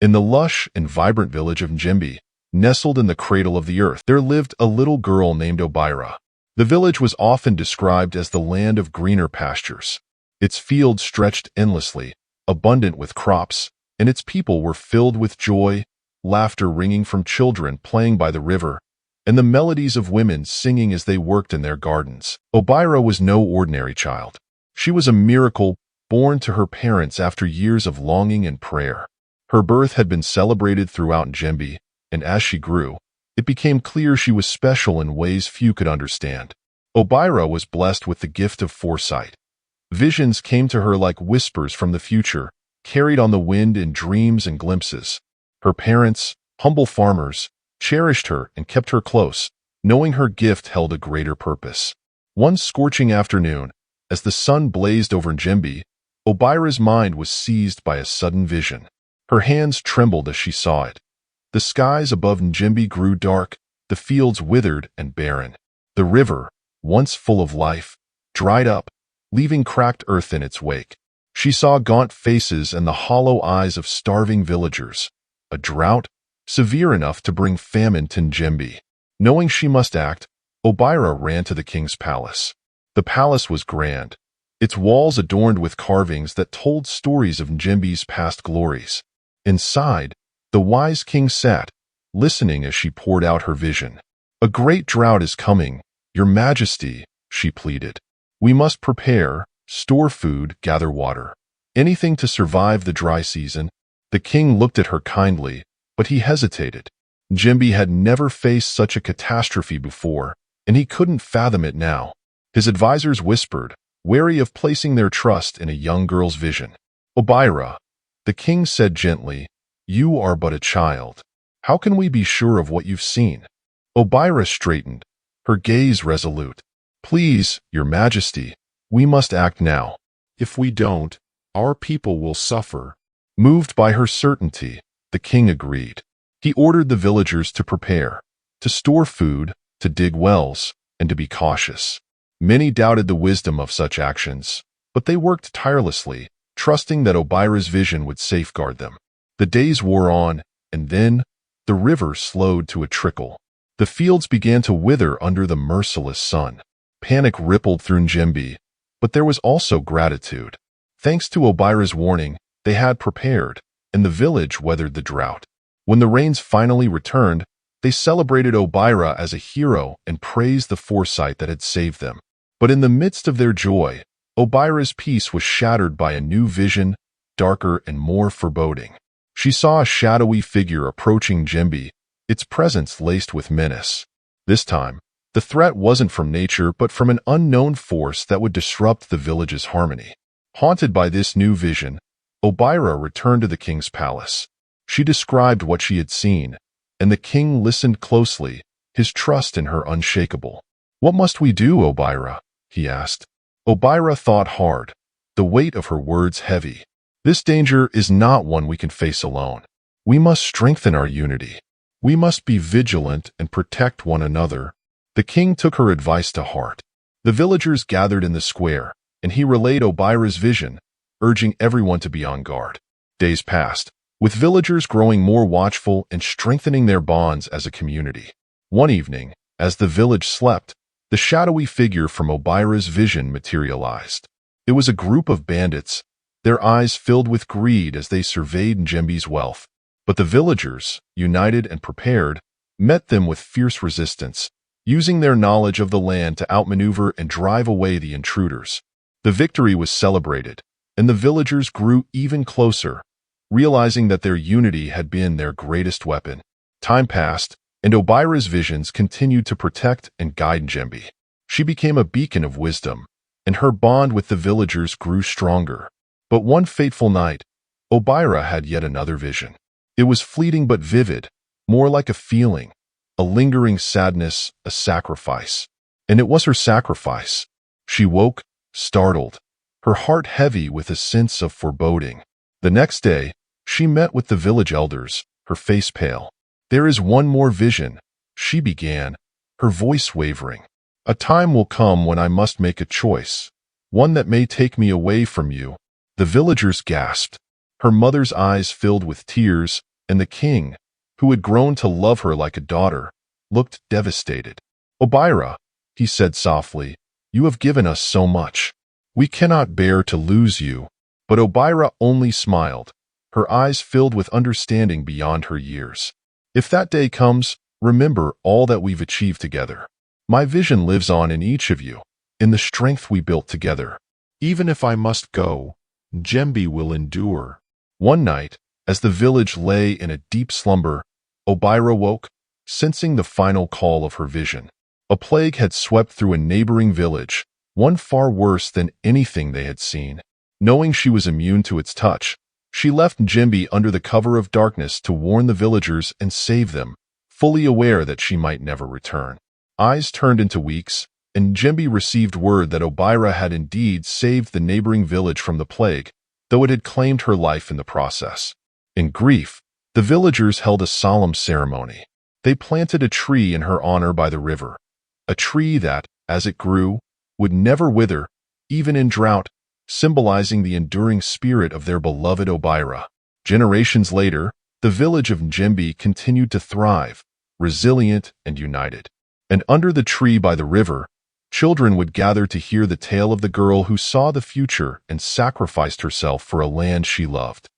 In the lush and vibrant village of Njembe, nestled in the cradle of the earth, there lived a little girl named Obira. The village was often described as the land of greener pastures. Its fields stretched endlessly, abundant with crops, and its people were filled with joy, laughter ringing from children playing by the river, and the melodies of women singing as they worked in their gardens. Obira was no ordinary child. She was a miracle born to her parents after years of longing and prayer. Her birth had been celebrated throughout Njembe, and as she grew, it became clear she was special in ways few could understand. Obira was blessed with the gift of foresight. Visions came to her like whispers from the future, carried on the wind in dreams and glimpses. Her parents, humble farmers, cherished her and kept her close, knowing her gift held a greater purpose. One scorching afternoon, as the sun blazed over Njembe, Obira's mind was seized by a sudden vision. Her hands trembled as she saw it. The skies above Njembe grew dark, the fields withered and barren. The river, once full of life, dried up, leaving cracked earth in its wake. She saw gaunt faces and the hollow eyes of starving villagers. A drought, severe enough to bring famine to Njembe. Knowing she must act, Obira ran to the king's palace. The palace was grand, its walls adorned with carvings that told stories of Njembe's past glories. Inside, the wise king sat, listening as she poured out her vision. "A great drought is coming, Your Majesty," she pleaded. "We must prepare, store food, gather water. Anything to survive the dry season." The king looked at her kindly, but he hesitated. Njembe had never faced such a catastrophe before, and he couldn't fathom it now. His advisors whispered, wary of placing their trust in a young girl's vision. "Obira," the king said gently, "you are but a child. How can we be sure of what you've seen?" Obira straightened, her gaze resolute. "Please, Your Majesty, we must act now. If we don't, our people will suffer." Moved by her certainty, the king agreed. He ordered the villagers to prepare, to store food, to dig wells, and to be cautious. Many doubted the wisdom of such actions, but they worked tirelessly, trusting that Obira's vision would safeguard them. The days wore on, and then the river slowed to a trickle. The fields began to wither under the merciless sun. Panic rippled through Njembe, but there was also gratitude. Thanks to Obira's warning, they had prepared, and the village weathered the drought. When the rains finally returned, they celebrated Obira as a hero and praised the foresight that had saved them. But in the midst of their joy, Obira's peace was shattered by a new vision, darker and more foreboding. She saw a shadowy figure approaching Njembe, its presence laced with menace. This time, the threat wasn't from nature but from an unknown force that would disrupt the village's harmony. Haunted by this new vision, Obira returned to the king's palace. She described what she had seen, and the king listened closely, his trust in her unshakable. "What must we do, Obira?" he asked. Obira thought hard, the weight of her words heavy. "This danger is not one we can face alone. We must strengthen our unity. We must be vigilant and protect one another." The king took her advice to heart. The villagers gathered in the square, and he relayed Obira's vision, urging everyone to be on guard. Days passed, with villagers growing more watchful and strengthening their bonds as a community. One evening, as the village slept, the shadowy figure from Obira's vision materialized. It was a group of bandits, their eyes filled with greed as they surveyed Njembe's wealth. But the villagers, united and prepared, met them with fierce resistance, using their knowledge of the land to outmaneuver and drive away the intruders. The victory was celebrated, and the villagers grew even closer, realizing that their unity had been their greatest weapon. Time passed, and Obira's visions continued to protect and guide Njembe. She became a beacon of wisdom, and her bond with the villagers grew stronger. But one fateful night, Obira had yet another vision. It was fleeting but vivid, more like a feeling, a lingering sadness, a sacrifice. And it was her sacrifice. She woke, startled, her heart heavy with a sense of foreboding. The next day, she met with the village elders, her face pale. "There is one more vision," she began, her voice wavering. "A time will come when I must make a choice, one that may take me away from you." The villagers gasped. Her mother's eyes filled with tears, and the king, who had grown to love her like a daughter, looked devastated. "Obira," he said softly, "you have given us so much. We cannot bear to lose you." But Obira only smiled, her eyes filled with understanding beyond her years. "If that day comes, remember all that we've achieved together. My vision lives on in each of you, in the strength we built together. Even if I must go, Njembe will endure." One night, as the village lay in a deep slumber, Obira woke, sensing the final call of her vision. A plague had swept through a neighboring village, one far worse than anything they had seen. Knowing she was immune to its touch, she left Njembe under the cover of darkness to warn the villagers and save them, fully aware that she might never return. Eyes turned into weeks, and Njembe received word that Obira had indeed saved the neighboring village from the plague, though it had claimed her life in the process. In grief, the villagers held a solemn ceremony. They planted a tree in her honor by the river, a tree that, as it grew, would never wither, even in drought, symbolizing the enduring spirit of their beloved Obira. Generations later, the village of Njembe continued to thrive, resilient and united. And under the tree by the river, children would gather to hear the tale of the girl who saw the future and sacrificed herself for a land she loved.